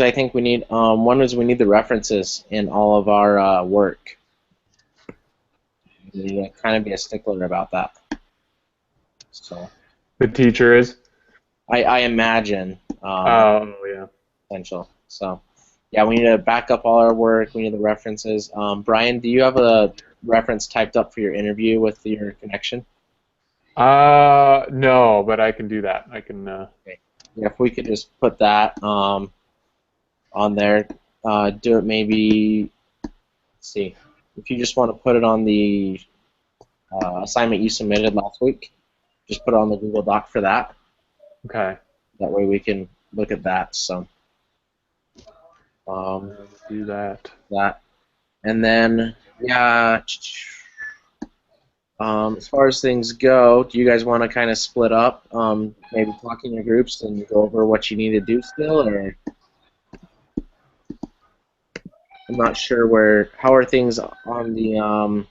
I think we need, one is we need the references in all of our work. We need to kind of be a stickler about that. So The teacher is? I imagine Yeah. essential. So yeah, we need to back up all our work. We need the references. Brian, do you have a reference typed up for your interview with your connection? No, but I can do that. I can. Okay. Yeah, if we could just put that on there, do it maybe. Let's see, if you just want to put it on the assignment you submitted last week, just put it on the Google Doc for that. Okay. That way we can look at that. So Do that. And then yeah. As far as things go, do you guys want to kind of split up, maybe talk in your groups and go over what you need to do still, or I'm not sure how are things on the,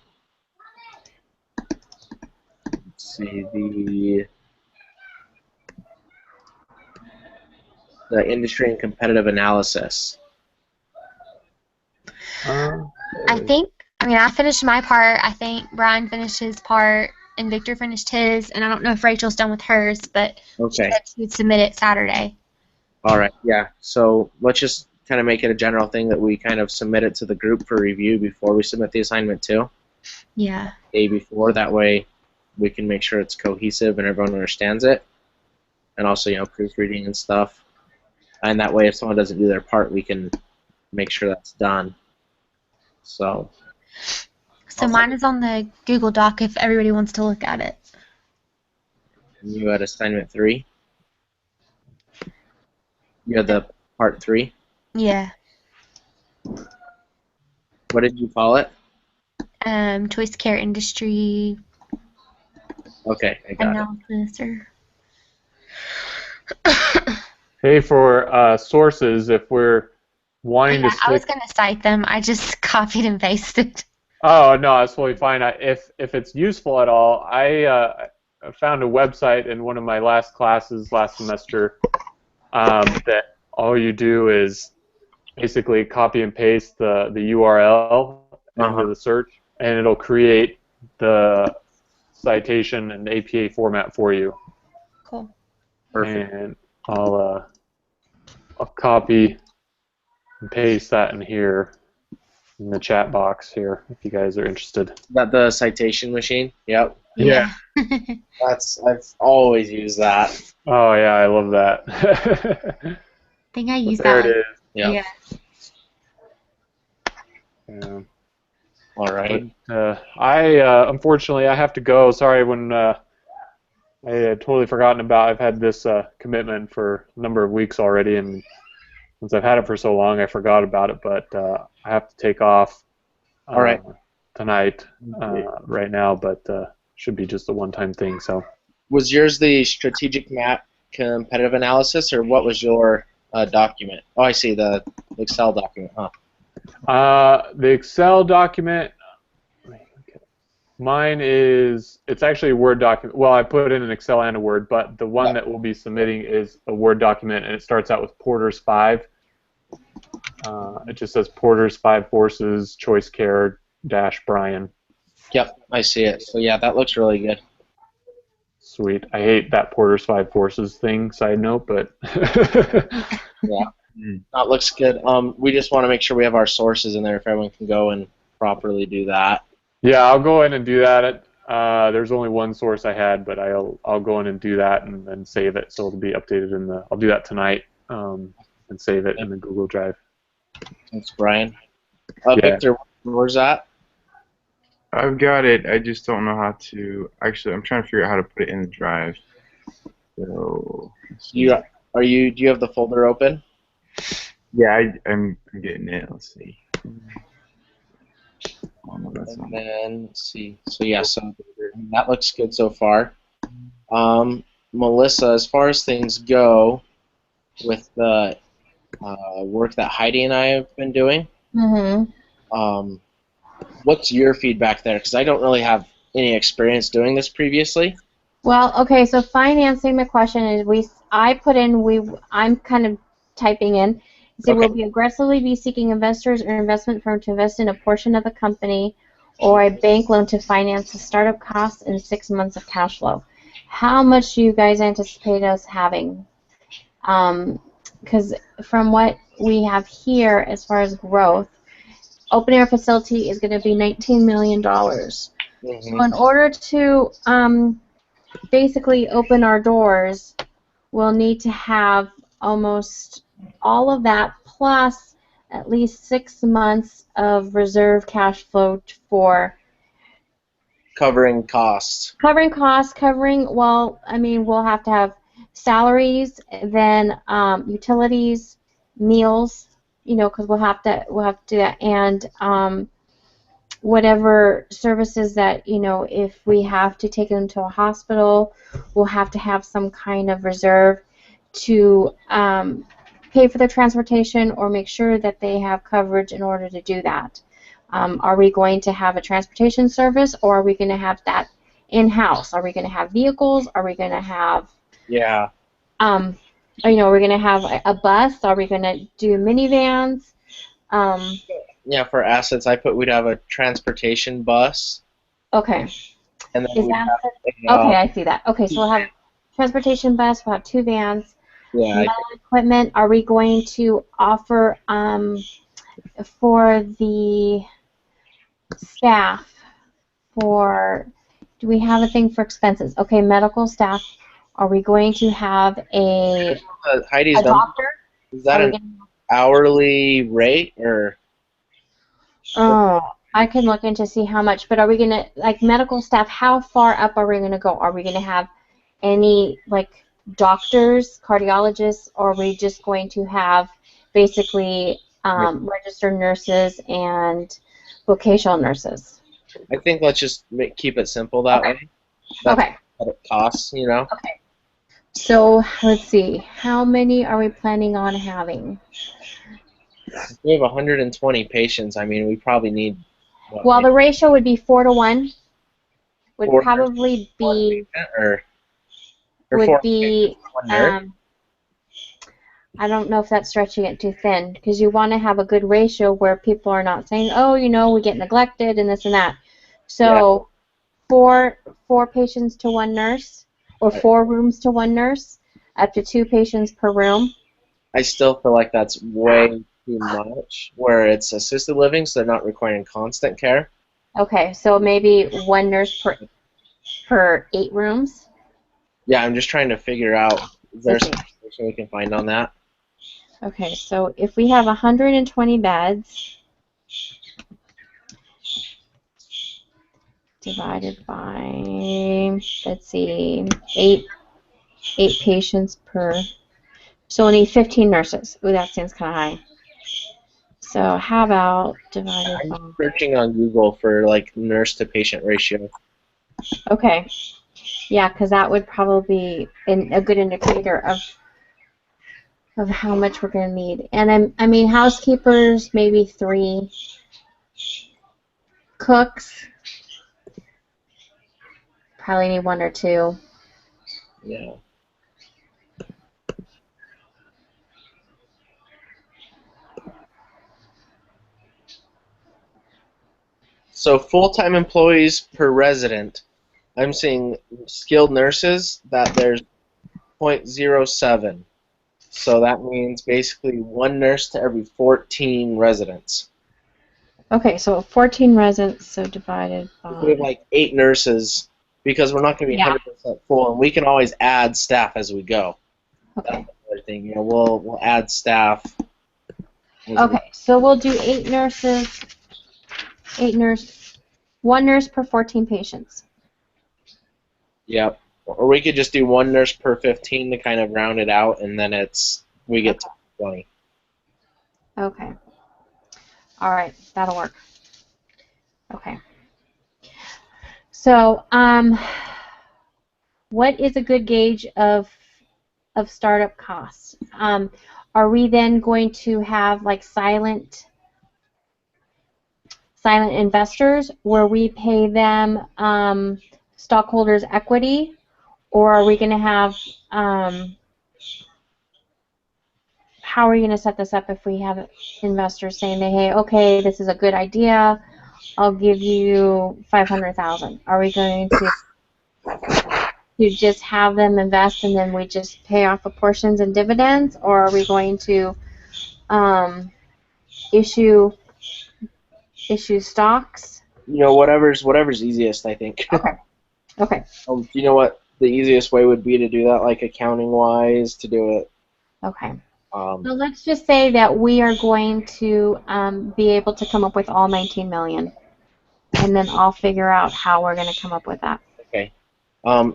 let's see, the industry and competitive analysis. I finished my part. I think Brian finished his part, and Victor finished his, and I don't know if Rachel's done with hers, but she said she would submit it Saturday. All right, yeah. So let's just kind of make it a general thing that we kind of submit it to the group for review before we submit the assignment too. Yeah. Day before, that way we can make sure it's cohesive and everyone understands it, and also proofreading and stuff. And that way, if someone doesn't do their part, we can make sure that's done. So mine is on the Google Doc if everybody wants to look at it. You had assignment 3? You had the part 3? Yeah. What did you call it? Choice care industry. Okay, I got analysis it. Hey, for sources, if we're wanting to I was going to cite them. I just copied and pasted. Oh, no, that's totally fine. If it's useful at all, I found a website in one of my last classes last semester that all you do is basically copy and paste the URL into the search, and it'll create the citation and APA format for you. Cool. Perfect. And I'll copy and paste that in here in the chat box here if you guys are interested. Is that the citation machine? Yep. Yeah. I've always used that. Oh yeah, I love that. I think I used there that. There it is. Yep. Yeah. All right. But, unfortunately I have to go. Sorry when I had totally forgotten about. I've had this commitment for a number of weeks already, and since I've had it for so long, I forgot about it. But I have to take off. All right. Tonight, right now, but should be just a one-time thing. So. Was yours the strategic map competitive analysis, or what was your document? Oh, I see, the Excel document, huh? The Excel document, mine it's actually a Word document. Well, I put in an Excel and a Word, but the one that we'll be submitting is a Word document, and it starts out with Porter's 5. It just says Porter's 5 Forces, Choice Care -- Brian. Yep, I see it. So yeah, that looks really good. Sweet. I hate that Porter's 5 Forces thing, side note, but yeah, that looks good. We just want to make sure we have our sources in there if everyone can go and properly do that. Yeah, I'll go in and do that. There's only one source I had, but I'll go in and do that and then save it, so it'll be updated in the. I'll do that tonight and save it in the Google Drive. Thanks, Brian. Yeah. Victor, where's that? I've got it. I just don't know how to. Actually, I'm trying to figure out how to put it in the drive. So. Do you have the folder open? Yeah, I'm getting it. Let's see. And then let's see. So yeah, so that looks good so far. Melissa, as far as things go, with the work that Heidi and I have been doing, what's your feedback there? Because I don't really have any experience doing this previously. Well, okay, so financing, the question is, I'm kind of typing in, They will be aggressively be seeking investors or investment firm to invest in a portion of the company or a bank loan to finance the startup costs and 6 months of cash flow. How much do you guys anticipate us having? Because from what we have here as far as growth, open air facility is going to be $19 million. So in order to basically open our doors, we'll need to have almost all of that plus at least 6 months of reserve cash flow for covering costs. Well, I mean, we'll have to have salaries, then utilities, meals, you know, because we'll have to do that, and whatever services that, you know, if we have to take them to a hospital, we'll have to have some kind of reserve to pay for their transportation or make sure that they have coverage in order to do that. Are we going to have a transportation service, or are we going to have that in-house? Are we going to have vehicles? Are we going to have, you know, are we going to have a bus? Are we going to do minivans? Yeah, for assets, I put we'd have a transportation bus. Okay. And then we'd have okay, I see that. Okay, so we'll have transportation bus, we'll have 2 vans. Yeah. Medical equipment, are we going to offer for the staff, do we have a thing for expenses? Okay, medical staff, are we going to have a doctor? Is that an hourly rate, or? Oh, I can look into see how much, but are we going to, like, medical staff, how far up are we going to go? Are we going to have any, like, doctors, cardiologists, or are we just going to have basically registered nurses and vocational nurses? I think let's just keep it simple that way. That's what it costs, you know? Okay. So, let's see. How many are we planning on having? If we have 120 patients, I mean, we probably need... Well, the ratio would be 4 to 1. Would probably be... would be... I don't know if that's stretching it too thin, because you want to have a good ratio where people are not saying, oh, you know, we get neglected and this and that. So, yeah. four patients to 1 nurse, or 4 rooms to 1 nurse, up to 2 patients per room. I still feel like that's way too much, where it's assisted living, so they're not requiring constant care. Okay, so maybe 1 nurse per 8 rooms? Yeah, I'm just trying to figure out, is there some information we can find on that? Okay, so if we have 120 beds divided by, let's see, 8 patients per, so we'll need 15 nurses. Ooh, that seems kind of high. So how about divided by... I'm searching on Google for, like, nurse to patient ratio. Okay. Yeah, because that would probably be a good indicator of how much we're going to need. And I mean, housekeepers, maybe 3. Cooks, probably need 1 or 2. Yeah. So full-time employees per resident, I'm seeing skilled nurses that there's 0.07. So that means basically 1 nurse to every 14 residents. Okay, so 14 residents, so divided by... We have like 8 nurses, because we're not going to be 100% full, and we can always add staff as we go. Okay. That's another thing. You know, we'll add staff. Okay, so we'll do 8 nurses, 1 nurse per 14 patients. Yep. Or we could just do 1 nurse per 15 to kind of round it out, and then we get to 20. Okay. All right, that'll work. Okay. So, what is a good gauge of startup costs? Are we then going to have like silent investors where we pay them stockholders' equity, or are we going to have how how are you going to set this up if we have investors saying that, hey, okay, this is a good idea, I'll give you 500,000. Are we going to just have them invest and then we just pay off the portions and dividends, or are we going to issue stocks? Whatever's easiest, I think. Okay. Okay. Do you know what the easiest way would be to do that, like accounting wise, to do it? Okay. So let's just say that we are going to be able to come up with all 19 million, and then I'll figure out how we're going to come up with that. Okay.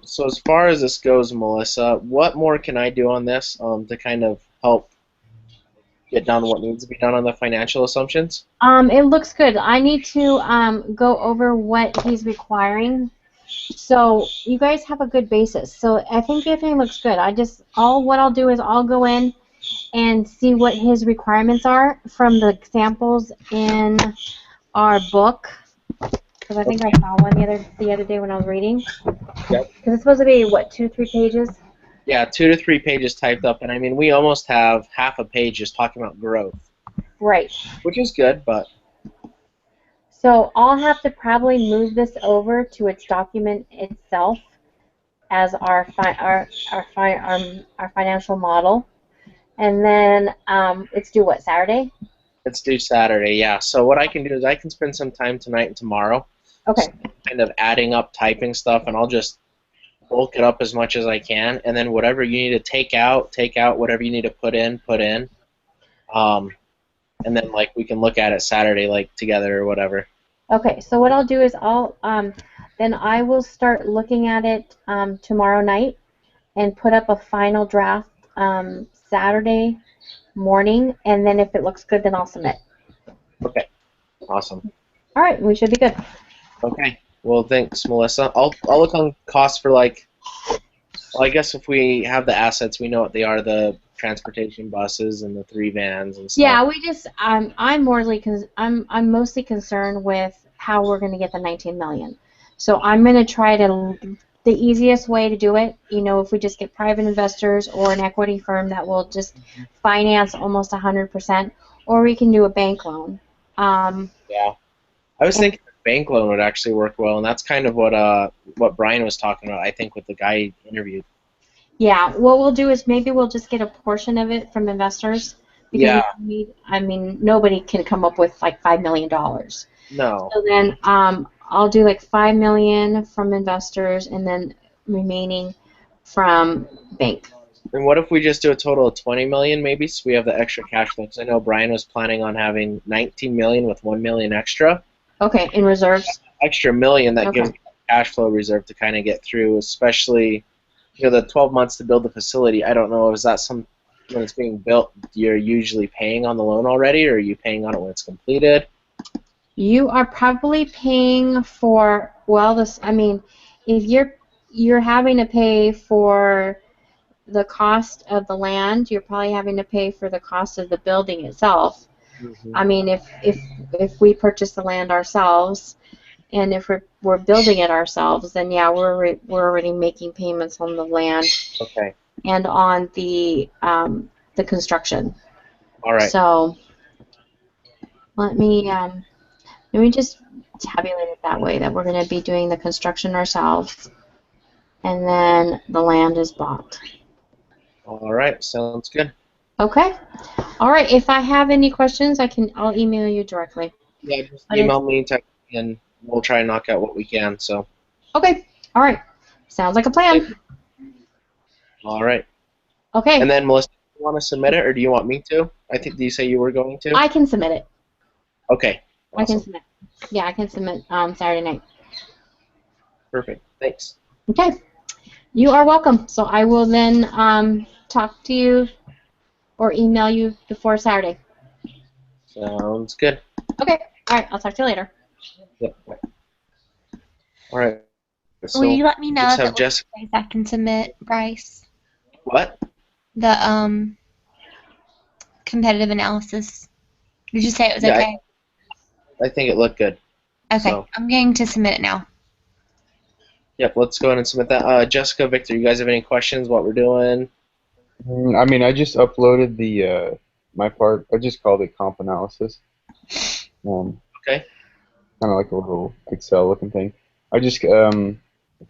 So as far as this goes, Melissa, what more can I do on this to kind of help get down to what needs to be done on the financial assumptions? It looks good. I need to go over what he's requiring. So you guys have a good basis. So I think everything looks good. What I'll do is I'll go in and see what his requirements are from the samples in our book. Because I think I saw one the other day when I was reading. Yep. Because it's supposed to be, what, 2-3 pages? Yeah, 2 to 3 pages typed up, and I mean, we almost have half a page just talking about growth. Right. Which is good, but... So I'll have to probably move this over to its document itself as our financial model. And then it's due, what, Saturday? It's due Saturday, yeah. So what I can do is I can spend some time tonight and tomorrow Okay. kind of adding up typing stuff, and I'll just bulk it up as much as I can, and then whatever you need to take out, whatever you need to put in. And then, like, we can look at it Saturday, like, together or whatever. Okay, so what I'll do is then I will start looking at it tomorrow night and put up a final draft Saturday morning, and then if it looks good, then I'll submit. Okay, awesome. All right, we should be good. Okay, well, thanks, Melissa. I'll look on costs for, like, well, I guess if we have the assets, we know what they are, the transportation buses and the 3 vans and stuff. Yeah, we just I'm mostly concerned with how we're going to get the 19 million. So I'm going to try the easiest way to do it. You know, if we just get private investors or an equity firm that will just finance almost 100%, or we can do a bank loan. Yeah, I was thinking a bank loan would actually work well, and that's kind of what Brian was talking about, I think, with the guy he interviewed. Yeah, what we'll do is maybe we'll just get a portion of it from investors. Because nobody can come up with like $5 million. No. So then I'll do like $5 million from investors and then remaining from bank. And what if we just do a total of 20 million maybe, so we have the extra cash flow? Because I know Brian was planning on having 19 million with 1 million extra. Okay, in reserves. Extra million that gives cash flow reserve to kind of get through, especially, you know, the 12 months to build the facility. I don't know, is that when it's being built, you're usually paying on the loan already, or are you paying on it when it's completed? You are probably paying for, well, if you're having to pay for the cost of the land, you're probably having to pay for the cost of the building itself. Mm-hmm. I mean, if we purchase the land ourselves, and if we're building it ourselves, then yeah, we're already making payments on the land. Okay. And on the construction. All right. So let me just tabulate it that way, that we're going to be doing the construction ourselves, and then the land is bought. All right, sounds good. Okay. All right. If I have any questions, I'll email you directly. Yeah, just email me, text me, and we'll try and knock out what we can. So. Okay. All right. Sounds like a plan. All right. Okay. And then, Melissa, do you want to submit it, or do you want me to? Do you say you were going to? I can submit it. Okay. Awesome. I can submit. Yeah, I can submit Saturday night. Perfect. Thanks. Okay. You are welcome. So I will then talk to you or email you before Saturday. Sounds good. Okay. All right. I'll talk to you later. Yep. All right. So will you let me know that days I can submit, Bryce? What? The competitive analysis. Did you say it was okay? I think it looked good. Okay. So. I'm going to submit it now. Yep, let's go ahead and submit that. Jessica, Victor, you guys have any questions what we're doing? I mean, I just uploaded the my part, I just called it comp analysis. Okay. Kind of like a little Excel looking thing. I just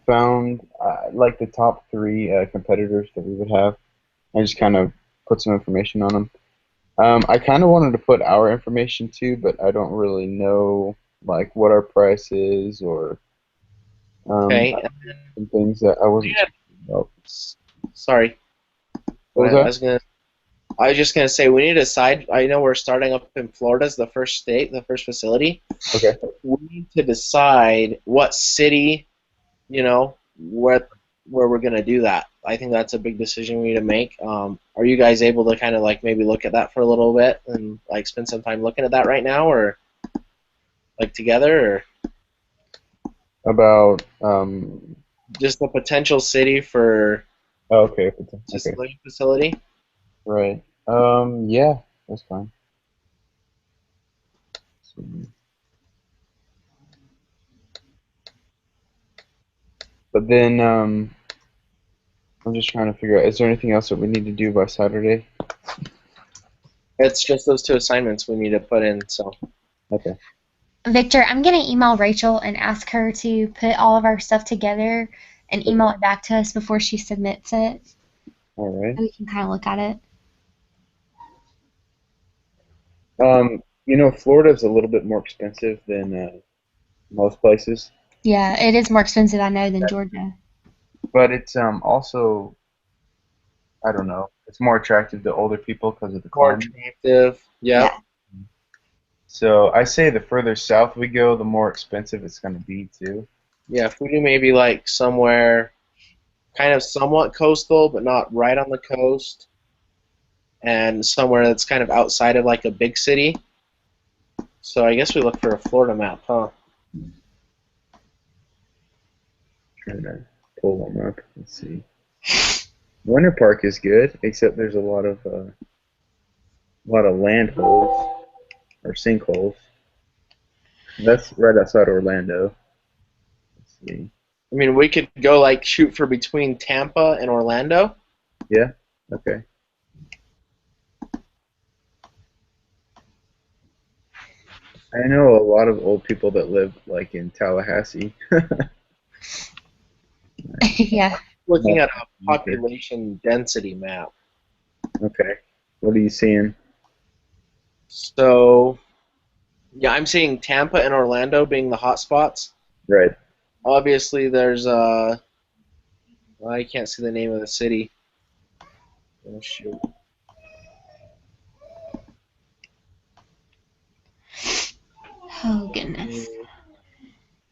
found like the top three competitors that we would have. I just kind of put some information on them. I kind of wanted to put our information too, but I don't really know like what our price is or Okay. some things that I wasn't Yeah. about. Sorry. What was that? I was just gonna say we need to decide. I know we're starting up in Florida as the first state, the first facility. Okay. We need to decide what city, where we're gonna do that. I think that's a big decision we need to make. Are you guys able to kind of like maybe look at that for a little bit and like spend some time looking at that right now, or like together, or About just a potential city for oh, okay. just Okay. living facility? Right. Yeah, that's fine. But then I'm just trying to figure out, is there anything else that we need to do by Saturday? It's just those two assignments we need to put in. So. Okay. Victor, I'm going to email Rachel and ask her to put all of our stuff together and email it back to us before she submits it. All right. So we can kind of look at it. Florida's a little bit more expensive than most places, Yeah, it is more expensive, I know, than Georgia. but it's also, I don't know, it's more attractive to older people because of the More climate. attractive. Yep. Yeah. So I say the further south we go, the more expensive it's going to be too. Yeah, if we do maybe like somewhere kind of somewhat coastal, but not right on the coast, and somewhere that's kind of outside of like a big city. So I guess we look for a Florida map, huh? Trying to pull one up. Let's see. Winter Park is good, except there's a lot of land holes or sinkholes. That's right outside Orlando. Let's see. I mean, we could go like shoot for between Tampa and Orlando. Yeah. Okay. I know a lot of old people that live like in Tallahassee. Yeah. Looking at a population density map. Okay. What are you seeing? So, yeah, I'm seeing Tampa and Orlando being the hot spots. Right. Obviously, there's I can't see the name of the city. Oh shoot. Oh, goodness.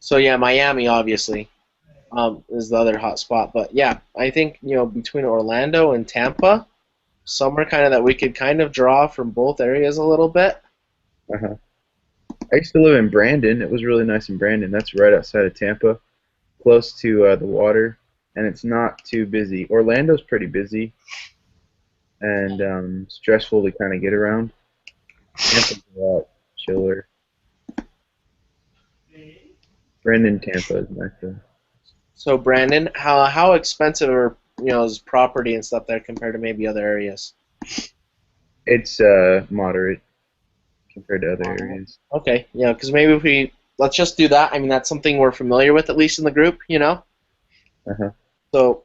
So yeah, Miami obviously is the other hot spot. But yeah, I think between Orlando and Tampa, somewhere kind of that we could kind of draw from both areas a little bit. Uh-huh. I used to live in Brandon. It was really nice in Brandon. That's right outside of Tampa, close to the water, and it's not too busy. Orlando's pretty busy and stressful to kind of get around. Tampa's a lot chiller. Brandon, Tampa is nice though. So Brandon, how expensive are is property and stuff there compared to maybe other areas? It's moderate compared to other areas. Okay, yeah, because maybe let's just do that. I mean, that's something we're familiar with, at least in the group, Uh-huh. So,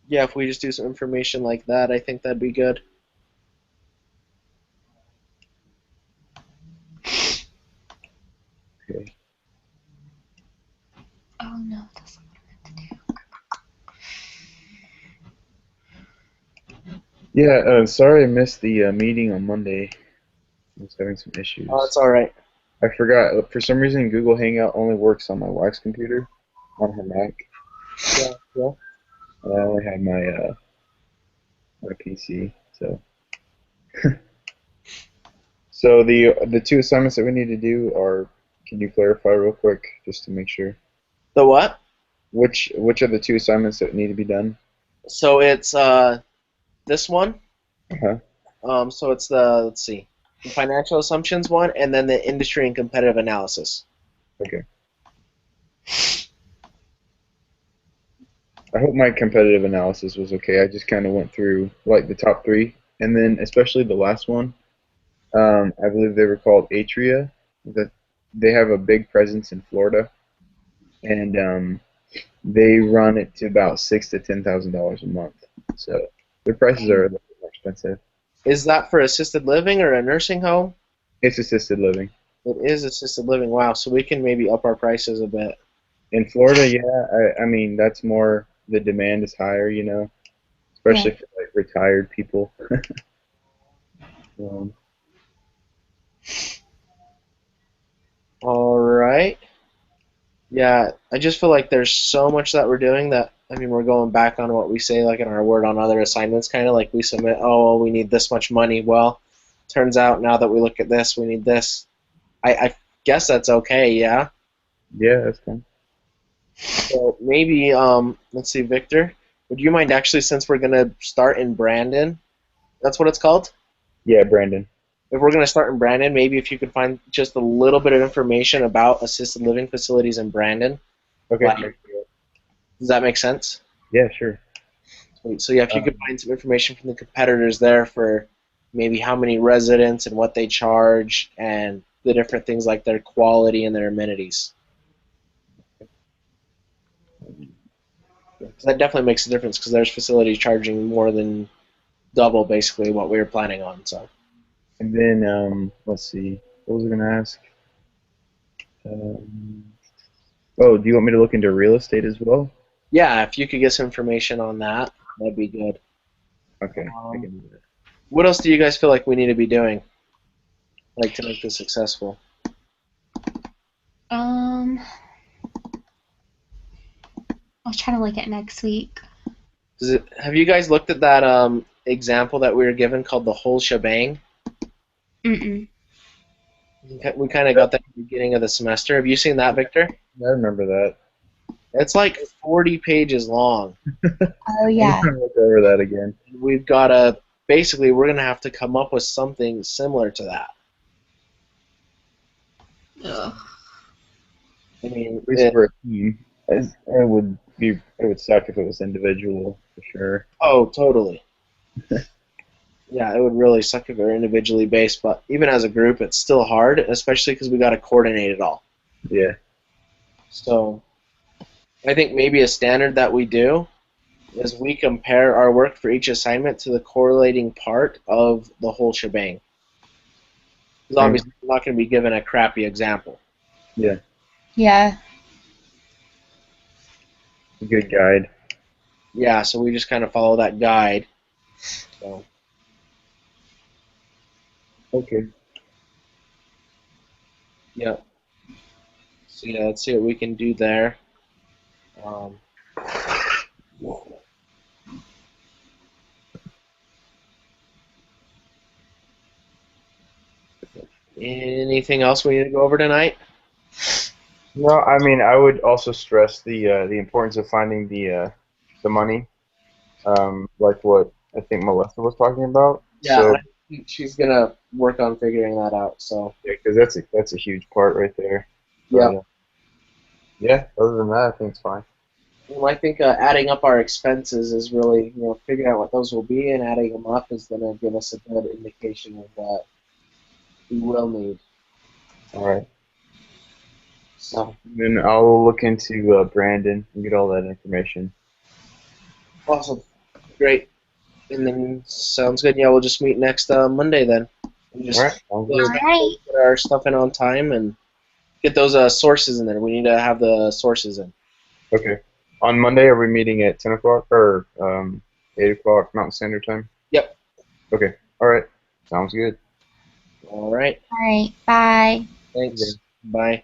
yeah, if we just do some information like that, I think that'd be good. Okay. Oh, no, that's not what I meant to do. Yeah, sorry I missed the meeting on Monday. I was having some issues. Oh, that's all right. I forgot. For some reason, Google Hangout only works on my wife's computer, on her Mac. Yeah, yeah. And I only had my PC. So, so the two assignments that we need to do are. Can you clarify real quick, just to make sure? The what? Which are the two assignments that need to be done? So it's this one. Uh-huh. So it's let's see, the financial assumptions one, and then the industry and competitive analysis. Okay. I hope my competitive analysis was okay. I just kind of went through like the top three And then especially the last one, I believe they were called Atria. That they have a big presence in Florida, and they run it to about $6,000 to $10,000 a month. So their prices are a little bit more expensive. Is that for assisted living or a nursing home? It's assisted living. It is assisted living. Wow, so we can maybe up our prices a bit. In Florida, yeah, I mean that's more the demand is higher, especially for like retired people. um, All right. Yeah, I just feel like there's so much that we're doing that, I mean, we're going back on what we say, like in our word on other assignments, kind of like we submit, oh, well, we need this much money. Well, turns out now that we look at this, we need this. I guess that's okay, yeah? yeah, that's fine. So maybe, let's see, Victor, would you mind actually, since we're going to start in Brandon, that's what it's called? Yeah, Brandon. If we're going to start in Brandon, maybe if you could find just a little bit of information about assisted living facilities in Brandon. Okay. Like, does that make sense? Yeah, sure. Sweet. So yeah, if you could find some information from the competitors there for maybe how many residents and what they charge and the different things like their quality and their amenities. Because that definitely makes a difference because there's facilities charging more than double basically what we were planning on. So. And then let's see, what was I gonna ask? Oh, do you want me to look into real estate as well? Yeah, if you could get some information on that, that'd be good. Okay, I can do that. What else do you guys feel like we need to be doing, like to make this successful? I was trying to look at next week. Have you guys looked at that example that we were given called the whole shebang? Mm-mm. We kind of got that at the beginning of the semester. Have you seen that, Victor? I remember that. It's like 40 pages long. Oh, yeah. I'm gonna look over that again. We've got to, basically, we're going to have to come up with something similar to that. Ugh. I mean, At least for a team, it would suck if it was individual for sure. oh, totally. Yeah, it would really suck if they're individually based, but even as a group, it's still hard, especially because we got to coordinate it all. Yeah. So, I think maybe a standard that we do is we compare our work for each assignment to the correlating part of the whole shebang. Because obviously, we're not going to be given a crappy example. Yeah. Yeah. A good guide. Yeah, so we just kind of follow that guide. So. Okay. Yeah. So yeah, let's see what we can do there. Anything else we need to go over tonight? No, I mean I would also stress the importance of finding the money, like what I think Melissa was talking about. Yeah, So, I think she's gonna work on figuring that out. So. yeah, because that's a huge part right there. Yeah. But, yeah. Other than that, I think it's fine. Well, I think adding up our expenses is really, figuring out what those will be and adding them up is going to give us a good indication of what we will need. All right. So, Then I'll look into Brandon and get all that information. awesome. Great. And then, sounds good. Yeah, we'll just meet next Monday then. And just All right. Sounds good. All right. put our stuff in on time and get those sources in there. We need to have the sources in. Okay. On Monday, are we meeting at 10 o'clock or 8 o'clock Mountain Standard Time? Yep. Okay. All right. Sounds good. All right. All right. Bye. Thanks. Bye.